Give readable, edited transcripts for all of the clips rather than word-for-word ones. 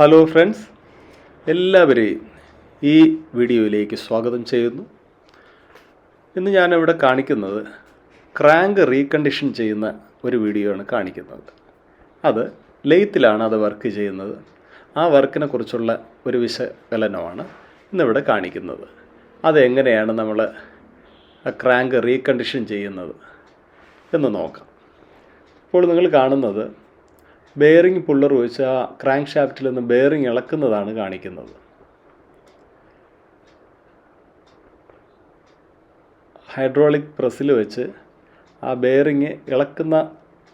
Hello friends, എല്ലാവരെയും ഈ വീഡിയോയിലേക്ക് സ്വാഗതം ചെയ്യുന്നു. ഇന്ന് ഞാനിവിടെ കാണിക്കുന്നത് ക്രാങ്ക് റീകണ്ടീഷൻ ചെയ്യുന്ന ഒരു വീഡിയോ ആണ് കാണിക്കുന്നത്. അത് ലെയ്ത്തിലാണ് അത് വർക്ക് ചെയ്യുന്നത്. ആ വർക്കിനെ കുറിച്ചുള്ള ഒരു വിശകലനമാണ് ഇന്നിവിടെ കാണിക്കുന്നത്. അതെങ്ങനെയാണ് നമ്മൾ ക്രാങ്ക് റീകണ്ടീഷൻ ചെയ്യുന്നത് എന്ന് നോക്കാം. ഇപ്പോൾ നിങ്ങൾ കാണുന്നത് ബെയറിംഗ് പുള്ളർ വെച്ച് ആ ക്രാങ്ക് ഷാഫ്റ്റിൽ നിന്ന് ബെയറിംഗ് ഇളക്കുന്നതാണ് കാണിക്കുന്നത്. ഹൈഡ്രോളിക് പ്രസ്സിൽ വെച്ച് ആ ബെയറിങ് ഇളക്കുന്ന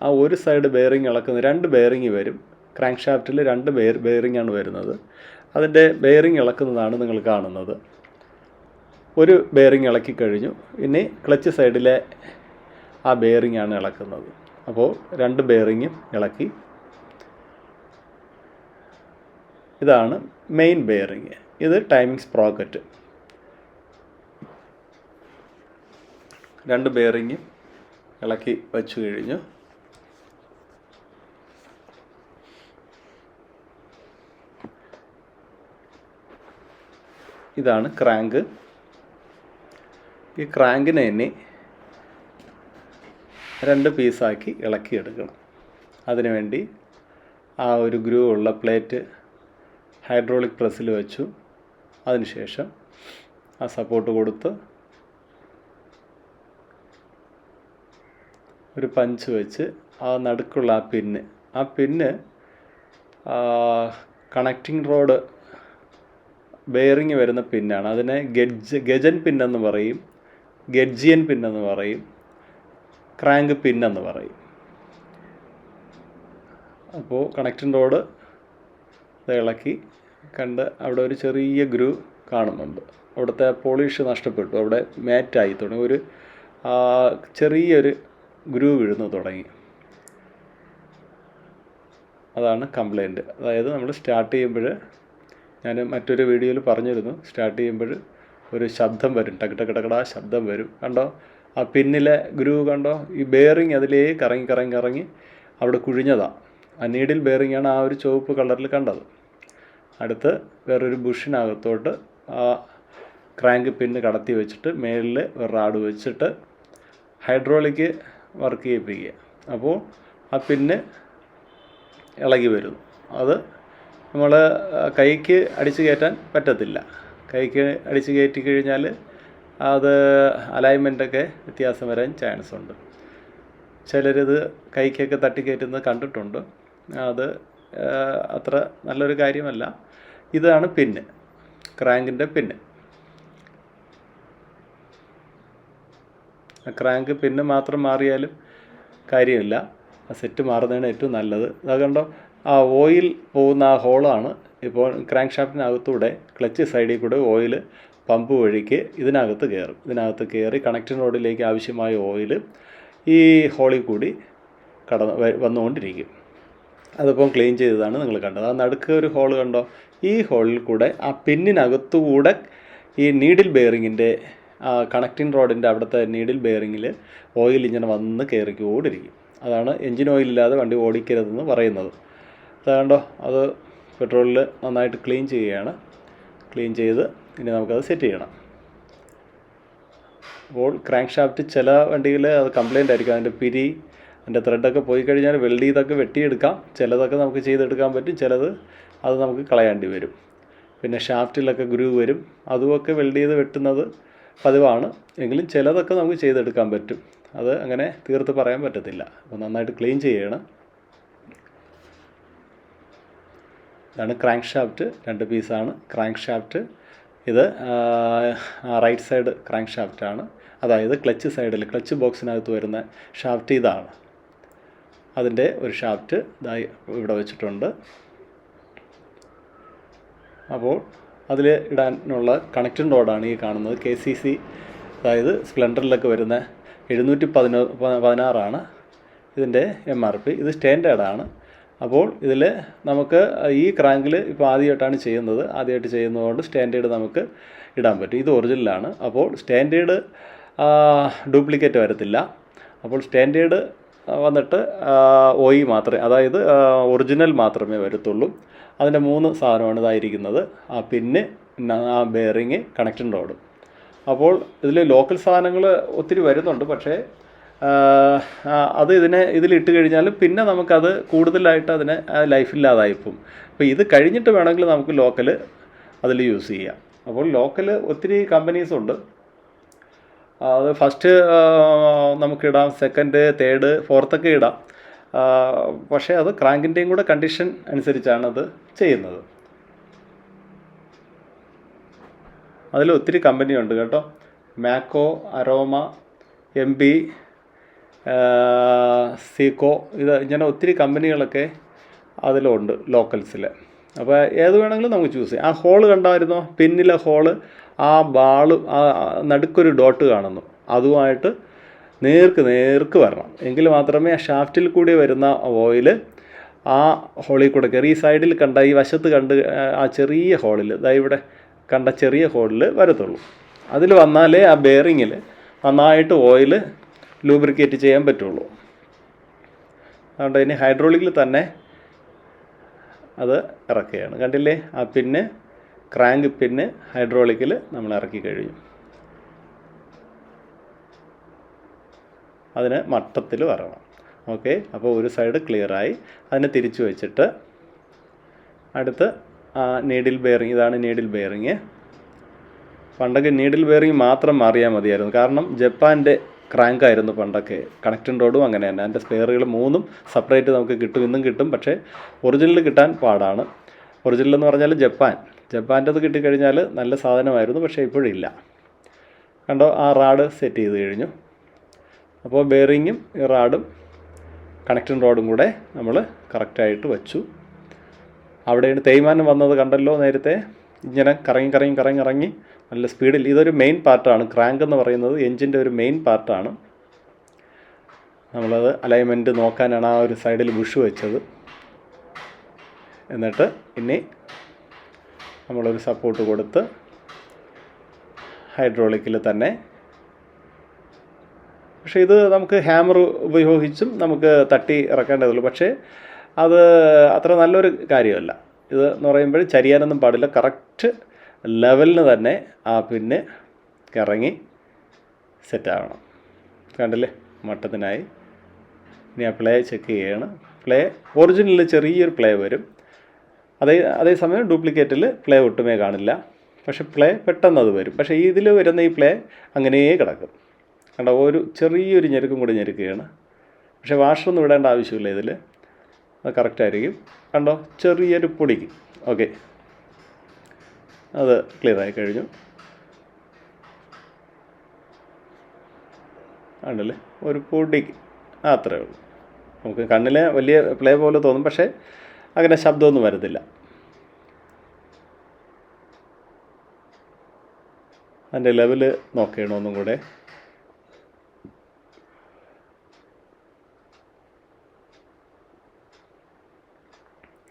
ആ ഒരു സൈഡ് ബെയറിംഗ് ഇളക്കുന്ന രണ്ട് ബെയറിംഗ് വരും. ക്രാങ്ക് ഷാഫ്റ്റിൽ രണ്ട് ബെയറിംഗ് ആണ് വരുന്നത്. അതിൻ്റെ ബെയറിംഗ് ഇളക്കുന്നതാണ് നിങ്ങൾ കാണുന്നത്. ഒരു ബെയറിംഗ് ഇളക്കി കഴിഞ്ഞു. ഇനി ക്ലച്ച് സൈഡിലെ ആ ബെയറിംഗ് ആണ് ഇളക്കുന്നത്. അപ്പോൾ രണ്ട് ബെയറിങ്ങും ഇളക്കി. ഇതാണ് മെയിൻ ബെയറിങ്. ഇത് ടൈമിംഗ് സ്പ്രോക്കറ്റ്. രണ്ട് ബെയറിങ്ങും ഇളക്കി വച്ചു കഴിഞ്ഞു. ഇതാണ് ക്രാങ്ക്. ഈ ക്രാങ്കിനെ ഇനി രണ്ട് പീസാക്കി ഇളക്കിയെടുക്കണം. അതിനുവേണ്ടി ആ ഒരു ഗ്രൂ ഉള്ള പ്ലേറ്റ് ഹൈഡ്രോളിക് പ്രസ്സിൽ വെച്ചു. അതിനുശേഷം ആ സപ്പോർട്ട് കൊടുത്ത് ഒരു പഞ്ച് വെച്ച് ആ നടുക്കുള്ള ആ പിന്ന് കണക്റ്റിംഗ് റോഡ് ബെയറിങ് വരുന്ന പിന്നാണ്. അതിനെ ഗജൻ പിന്നെന്ന് പറയും, ഗഡ്ജിയൻ പിന്നെന്ന് പറയും, ക്രാങ്ക് പിന്നെന്ന് പറയും. അപ്പോൾ കണക്റ്റിംഗ് റോഡ് ഇളക്കി കണ്ട് അവിടെ ഒരു ചെറിയ ഗ്രൂ കാണുന്നുണ്ട്. അവിടുത്തെ പോളിഷ് നഷ്ടപ്പെട്ടു. അവിടെ മാറ്റായി തുടങ്ങി. ഒരു ചെറിയൊരു ഗ്രൂ വീഴുന്നു തുടങ്ങി. അതാണ് കംപ്ലൈൻറ്റ്. അതായത് നമ്മൾ സ്റ്റാർട്ട് ചെയ്യുമ്പോൾ, ഞാൻ മറ്റൊരു വീഡിയോയിൽ പറഞ്ഞിരുന്നു, സ്റ്റാർട്ട് ചെയ്യുമ്പോൾ ഒരു ശബ്ദം വരും, ടക്ക് ടക്ക് ടക്കടാ ശബ്ദം വരും. കണ്ടോ ആ പിന്നിലെ ഗ്രൂ കണ്ടോ? ഈ ബെയറിങ് അതിലേക്ക് കറങ്ങി അവിടെ കുഴിഞ്ഞതാണ്. ആ നീഡിൽ ബെയറിങ്ങാണ് ആ ഒരു ചുവപ്പ് കളറിൽ കണ്ടത്. അടുത്ത് വേറൊരു ബുഷിനകത്തോട്ട് ആ ക്രാങ്ക് പിന്ന് കടത്തി വെച്ചിട്ട് മേളിൽ ഒരു റാഡ് വെച്ചിട്ട് ഹൈഡ്രോളിക്ക് വർക്ക് ചെയ്യിപ്പിക്കുക. അപ്പോൾ ആ പിന്ന് ഇളകി വരുന്നു. അത് നമ്മൾ കൈക്ക് അടിച്ച് കയറ്റാൻ പറ്റത്തില്ല. കൈക്ക് അടിച്ച് കയറ്റി കഴിഞ്ഞാൽ അത് അലൈൻമെൻറ്റൊക്കെ വ്യത്യാസം വരാൻ ചാൻസ് ഉണ്ട്. ചിലരിത് കൈക്കൊക്കെ തട്ടിക്കയറ്റുന്നത് കണ്ടിട്ടുണ്ട്. അത് അത്ര നല്ലൊരു കാര്യമല്ല. ഇതാണ് പിന്ന്, ക്രാങ്കിൻ്റെ പിന്ന്. ക്രാങ്ക് പിന്ന് മാത്രം മാറിയാലും കാര്യമില്ല. ആ സെറ്റ് മാറുന്നതാണ് ഏറ്റവും നല്ലത്. അത് കണ്ടോ, ആ ഓയിൽ പോകുന്ന ആ ഹോളാണ് ഇപ്പോൾ ക്രാങ്ക് ഷാഫ്റ്റിനകത്തൂടെ ക്ലച്ച് സൈഡിൽ കൂടെ ഓയിൽ പമ്പ് വഴിക്ക് ഇതിനകത്ത് കയറും. ഇതിനകത്ത് കയറി കണക്റ്റിംഗ് റോഡിലേക്ക് ആവശ്യമായ ഓയിൽ ഈ ഹോളിൽ കൂടി വന്നുകൊണ്ടിരിക്കും. അതിപ്പം ക്ലീൻ ചെയ്തതാണ് നിങ്ങൾ കണ്ടത്. ആ നടുക്ക് ഒരു ഹോൾ കണ്ടോ? ഈ ഹോളിൽ കൂടെ ആ പിന്നിനകത്തുകൂടെ ഈ നീഡിൽ ബെയറിങ്ങിൻ്റെ കണക്റ്റിംഗ് റോഡിൻ്റെ അവിടുത്തെ നീഡിൽ ബെയറിങ്ങിൽ ഓയിൽ ഇങ്ങനെ വന്ന് കയറിക്കൊണ്ടിരിക്കും. അതാണ് എൻജിൻ ഓയിലില്ലാതെ വണ്ടി ഓടിക്കരുതെന്ന് പറയുന്നത്. അത് കണ്ടോ? അത് പെട്രോളിൽ നന്നായിട്ട് ക്ലീൻ ചെയ്യുകയാണ്. ക്ലീൻ ചെയ്ത് ഇനി നമുക്കത് സെറ്റ് ചെയ്യണം. അപ്പോൾ ക്രാങ്ക് ഷാഫ്റ്റ് ചില വണ്ടിയിൽ അത് കംപ്ലൈൻ്റ് ആയിരിക്കും. അതിൻ്റെ ത്രെഡൊക്കെ പോയി കഴിഞ്ഞാൽ വെൽഡ് ചെയ്തൊക്കെ വെട്ടിയെടുക്കാം. ചിലതൊക്കെ നമുക്ക് ചെയ്തെടുക്കാൻ പറ്റും, ചിലത് അത് നമുക്ക് കളയേണ്ടി വരും. പിന്നെ ഷാഫ്റ്റിലൊക്കെ ഗ്രൂ വരും. അതുമൊക്കെ വെൽഡ് ചെയ്ത് വെട്ടുന്നത് പതിവാണ്. എങ്കിലും ചിലതൊക്കെ നമുക്ക് ചെയ്തെടുക്കാൻ പറ്റും. അത് അങ്ങനെ തീർത്ത് പറയാൻ പറ്റത്തില്ല. അപ്പോൾ നന്നായിട്ട് ക്ലീൻ ചെയ്യണം. ഇതാണ് ക്രാങ്ക് ഷാഫ്റ്റ്. രണ്ട് പീസാണ് ക്രാങ്ക് ഷാഫ്റ്റ്. ഇത് റൈറ്റ് സൈഡ് ക്രാങ്ക് ഷാഫ്റ്റാണ്. അതായത് ക്ലച്ച് സൈഡിൽ, ക്ലച്ച് ബോക്സിനകത്ത് വരുന്ന ഷാഫ്റ്റ് ഇതാണ്. അതിൻ്റെ ഒരു ഷാഫ്റ്റ് ഇതായി ഇവിടെ വെച്ചിട്ടുണ്ട്. അപ്പോൾ അതിൽ ഇടാനുള്ള കണക്റ്റിംഗ് റോഡാണ് ഈ കാണുന്നത്. KCC, അതായത് സ്പ്ലെൻഡറിലൊക്കെ വരുന്ന 716 ഇതിൻ്റെ MRP. ഇത് സ്റ്റാൻഡേർഡാണ്. അപ്പോൾ ഇതിൽ നമുക്ക് ഈ ക്രാങ്കിൽ ഇപ്പോൾ ആദ്യമായിട്ടാണ് ചെയ്യുന്നത്. ആദ്യമായിട്ട് ചെയ്യുന്നതുകൊണ്ട് സ്റ്റാൻഡേർഡ് നമുക്ക് ഇടാൻ പറ്റും. ഇത് ഒറിജിനലാണ്. അപ്പോൾ സ്റ്റാൻഡേർഡ് ഡ്യൂപ്ലിക്കേറ്റ് വരത്തില്ല. അപ്പോൾ സ്റ്റാൻഡേർഡ് വന്നിട്ട് OE മാത്രമേ, അതായത് ഒറിജിനൽ മാത്രമേ വരത്തുള്ളൂ. അതിൻ്റെ 3 സാധനമാണ് ഇതായിരിക്കുന്നത്. ആ പിന്ന്, ആ ബെയറിങ്, കണക്ഷൻ റോഡ്. അപ്പോൾ ഇതിൽ ലോക്കൽ സാധനങ്ങൾ ഒത്തിരി വരുന്നുണ്ട്. പക്ഷേ അത് ഇതിലിട്ട് കഴിഞ്ഞാൽ പിന്നെ നമുക്കത് കൂടുതലായിട്ട് അതിനെ ലൈഫില്ലാതായിപ്പോവും. അപ്പോൾ ഇത് കഴിഞ്ഞിട്ട് വേണമെങ്കിൽ നമുക്ക് ലോക്കൽ അതിൽ യൂസ് ചെയ്യാം. അപ്പോൾ ലോക്കൽ ഒത്തിരി കമ്പനീസുണ്ട്. അത് ഫസ്റ്റ് നമുക്കിടാം, സെക്കൻഡ്, തേർഡ്, ഫോർത്തൊക്കെ ഇടാം. പക്ഷേ അത് ക്രാങ്കിൻ്റെയും കൂടെ കണ്ടീഷൻ അനുസരിച്ചാണ് അത് ചെയ്യുന്നത്. അതിൽ ഒത്തിരി കമ്പനിയുണ്ട് കേട്ടോ. മാക്കോ, അരോമ, MB, സീക്കോ, ഇങ്ങനെ ഒത്തിരി കമ്പനികളൊക്കെ അതിലുണ്ട് ലോക്കൽസിൽ. അപ്പോൾ ഏത് വേണമെങ്കിലും നമുക്ക് ചൂസ് ചെയ്യാം. ആ ഹോള് കണ്ടായിരുന്നോ, പിന്നിലെ ഹോള്, ആ ബാള്, ആ നടുക്കൊരു ഡോട്ട് കാണുന്നു, അതുമായിട്ട് നേർക്ക് വരണം. എങ്കിൽ മാത്രമേ ആ ഷാഫ്റ്റിൽ കൂടി വരുന്ന ഓയിൽ ആ ഹോളിൽ കൂടെ കയറി ഈ സൈഡിൽ കണ്ട, ഈ വശത്ത് കണ്ട് ആ ചെറിയ ഹോളിൽ, ഇവിടെ കണ്ട ചെറിയ ഹോളിൽ വരത്തുള്ളൂ. അതിൽ വന്നാലേ ആ ബെയറിങ്ങിൽ നന്നായിട്ട് ഓയിൽ ലൂബ്രിക്കേറ്റ് ചെയ്യാൻ പറ്റുള്ളൂ. അതുകൊണ്ട് ഇനി ഹൈഡ്രോളിക്കിൽ തന്നെ അത് ഇറക്കുകയാണ്. കണ്ടില്ലേ, ആ പിന്ന്, ക്രാങ്ക് പിന്ന് ഹൈഡ്രോളിക്കിൽ നമ്മൾ ഇറക്കി കഴിഞ്ഞു. അതിന് മട്ടത്തിൽ വരണം. ഓക്കെ, അപ്പോൾ ഒരു സൈഡ് ക്ലിയറായി. അതിനെ തിരിച്ചു വെച്ചിട്ട് അടുത്ത് നീഡിൽ ബെയറിങ്, ഇതാണ് നീഡിൽ ബെയറിങ്. പണ്ടൊക്കെ നീഡിൽ ബെയറിങ് മാത്രം മാറിയാൽ മതിയായിരുന്നു. കാരണം ജപ്പാൻ്റെ ക്രാങ്കായിരുന്നു പണ്ടൊക്കെ. കണക്റ്റിംഗ് റോഡും അങ്ങനെ തന്നെ. അതിൻ്റെ സ്പെയറുകൾ 3 സെപ്പറേറ്റ് നമുക്ക് കിട്ടും, ഇന്നും കിട്ടും. പക്ഷേ ഒറിജിനൽ കിട്ടാൻ പാടാണ്. ഒറിജിനൽ എന്ന് പറഞ്ഞാൽ ജപ്പാൻ്റെത് കിട്ടിക്കഴിഞ്ഞാൽ നല്ല സാധനമായിരുന്നു. പക്ഷേ ഇപ്പോഴില്ല. കണ്ടോ, ആ റാഡ് സെറ്റ് ചെയ്ത് കഴിഞ്ഞു. അപ്പോൾ ബെയറിങ്ങും ഈ റാഡും കണക്റ്റിംഗ് റോഡും കൂടെ നമ്മൾ കറക്റ്റായിട്ട് വച്ചു. അവിടെയാണ് തേയ്മാനം വന്നത്, കണ്ടല്ലോ നേരത്തെ. ഇങ്ങനെ കറങ്ങി നല്ല സ്പീഡിൽ. ഇതൊരു മെയിൻ പാർട്ടാണ്. ക്രാങ്ക് എന്ന് പറയുന്നത് എൻജിൻ്റെ ഒരു മെയിൻ പാർട്ടാണ്. നമ്മളത് അലൈൻമെൻറ്റ് നോക്കാനാണ് ആ ഒരു സൈഡിൽ ബുഷ് വെച്ചത്. എന്നിട്ട് ഇനി നമ്മളൊരു സപ്പോർട്ട് കൊടുത്ത് ഹൈഡ്രോളിക്കിൽ തന്നെ. പക്ഷേ ഇത് നമുക്ക് ഹാമർ ഉപയോഗിച്ചും നമുക്ക് തട്ടി ഇറക്കേണ്ടതുള്ളൂ. പക്ഷേ അത് അത്ര നല്ലൊരു കാര്യമല്ല. ഇത് എന്ന് പറയുമ്പോൾ ചരിയാനൊന്നും പാടില്ല. കറക്റ്റ് ലെവലിന് തന്നെ ആ പിന്നെ ഇറങ്ങി സെറ്റാവണം. കണ്ടില്ലേ, മട്ടത്തിനായി. ഇനി ആ പ്ലേ ചെക്ക് ചെയ്യണം. പ്ലേ ഒറിജിനലിൽ ചെറിയൊരു പ്ലേ വരും. അതേസമയം ഡ്യൂപ്ലിക്കേറ്റിൽ പ്ലേ ഒട്ടുമേ കാണില്ല. പക്ഷെ പ്ലേ പെട്ടെന്ന് അത് വരും. പക്ഷേ ഇതിൽ വരുന്ന ഈ പ്ലേ അങ്ങനേ കിടക്കും. കണ്ടോ, ഒരു ചെറിയൊരു ഞെരുക്കും കൂടി ഞെരുക്കുകയാണ്. പക്ഷേ വാഷറൊന്നും വിടേണ്ട ആവശ്യമില്ല. ഇതിൽ അത് കറക്റ്റായിരിക്കും. കണ്ടോ, ചെറിയൊരു പൊടിക്ക്. ഓക്കെ, അത് ക്ലിയറായി കഴിഞ്ഞു. ആണല്ലേ, ഒരു പൊടിക്ക് അത്രയേ ഉള്ളൂ. നമുക്ക് കണ്ണിൽ വലിയ പ്ലേ പോലെ തോന്നും. പക്ഷേ അങ്ങനെ ശബ്ദമൊന്നും വരത്തില്ല. അതിൻ്റെ ലെവല് നോക്കണം ഒന്നും കൂടെ.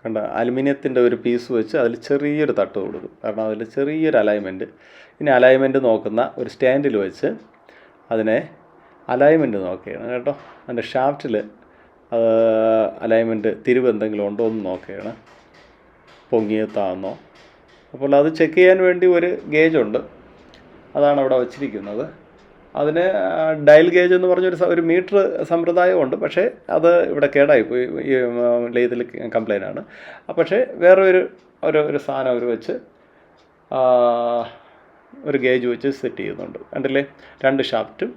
കണ്ട, അലുമിനിയത്തിൻ്റെ ഒരു പീസ് വെച്ച് അതിൽ ചെറിയൊരു തട്ട് കൊടുക്കും. കാരണം അതിൽ ചെറിയൊരു അലൈൻമെൻറ്റ്. ഇനി അലൈൻമെൻറ്റ് നോക്കുന്ന ഒരു സ്റ്റാൻഡിൽ വെച്ച് അതിനെ അലൈൻമെൻറ്റ് നോക്കുകയാണ് കേട്ടോ. അതിൻ്റെ ഷാഫ്റ്റിൽ അലൈൻമെൻറ്റ് തിരിവ് എന്തെങ്കിലും ഉണ്ടോ എന്ന് നോക്കുകയാണ്, പൊങ്ങിയോ താന്നോ. അപ്പോൾ അത് ചെക്ക് ചെയ്യാൻ വേണ്ടി ഒരു ഗേജുണ്ട്, അതാണ് അവിടെ വച്ചിരിക്കുന്നത്. അതിന് ഡയൽ ഗേജ് എന്ന് പറഞ്ഞൊരു മീറ്റർ സമ്പ്രദായമുണ്ട്. പക്ഷേ അത് ഇവിടെ കേടായിപ്പോയി, ഈ ലെയ്തിൽ കംപ്ലൈൻ്റ് ആണ്. പക്ഷേ വേറെ ഒരു സാധനം അവർ വെച്ച് ഒരു ഗേജ് വെച്ച് സെറ്റ് ചെയ്യുന്നുണ്ട്. കണ്ടില്ലേ, 2 ഷാഫ്റ്റും.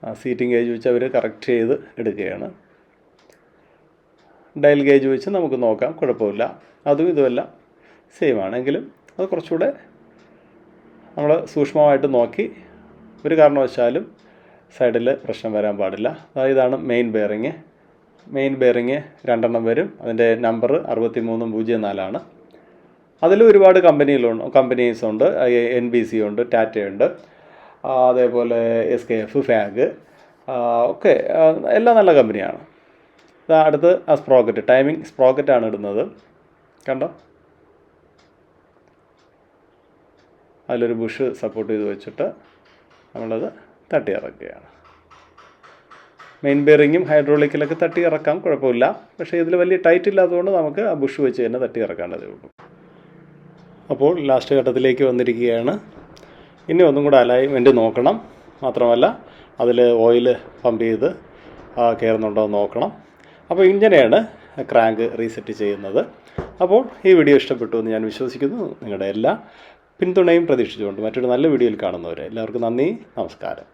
സീറ്റിംഗ് ഗേജ് വെച്ച് അവർ കറക്റ്റ് ചെയ്ത് എടുക്കുകയാണ്. ഡയൽ ഗേജ് വെച്ച് നമുക്ക് നോക്കാം, കുഴപ്പമില്ല. അതും ഇതുമെല്ലാം സെയിം ആണെങ്കിലും അത് കുറച്ചുകൂടെ നമ്മൾ സൂക്ഷ്മമായിട്ട് നോക്കി. ഒരു കാരണവശാലും സൈഡിൽ പ്രശ്നം വരാൻ പാടില്ല. ഇതാണ് മെയിൻ ബെയറിങ്. മെയിൻ ബെയറിങ് 2 വരും. അതിൻ്റെ നമ്പർ 6304 അതിൽ ഒരുപാട് കമ്പനീസുണ്ട്. NBC ഉണ്ട്, ടാറ്റയുണ്ട്, അതേപോലെ SKF, ഫാഗ് ഒക്കെ എല്ലാം നല്ല കമ്പനിയാണ്. അടുത്ത് ആ സ്പ്രോക്കറ്റ്, ടൈമിംഗ് സ്പ്രോക്കറ്റാണ് ഇടുന്നത്. കണ്ടോ, അതിലൊരു ബുഷ് സപ്പോർട്ട് ചെയ്ത് വെച്ചിട്ട് നമ്മളത് തട്ടി ഇറക്കുകയാണ്. മെയിൻ ബെയറിങ്ങും ഹൈഡ്രോളിക്കിലൊക്കെ തട്ടി ഇറക്കാം, കുഴപ്പമില്ല. പക്ഷേ ഇതിൽ വലിയ ടൈറ്റ് ഇല്ലാത്തതുകൊണ്ട് നമുക്ക് ആ ബുഷ് വെച്ച് തന്നെ തട്ടി ഇറക്കേണ്ടതേ ഉള്ളൂ. അപ്പോൾ ലാസ്റ്റ് ഘട്ടത്തിലേക്ക് വന്നിരിക്കുകയാണ്. ഇനി ഒന്നും കൂടെ അലൈൻമെൻറ്റ് നോക്കണം. മാത്രമല്ല അതിൽ ഓയിൽ പമ്പ് ചെയ്ത് കയറുന്നുണ്ടോ എന്ന് നോക്കണം. അപ്പോൾ ഇങ്ങനെയാണ് ക്രാങ്ക് റീസെറ്റ് ചെയ്യുന്നത്. അപ്പോൾ ഈ വീഡിയോ ഇഷ്ടപ്പെട്ടു എന്ന് ഞാൻ വിശ്വസിക്കുന്നു. നിങ്ങളുടെ എല്ലാ പിന്തുണയും പ്രതീക്ഷിച്ചുകൊണ്ട് മറ്റൊരു നല്ല വീഡിയോയിൽ കാണുന്നവരെ എല്ലാവർക്കും നന്ദി, നമസ്കാരം.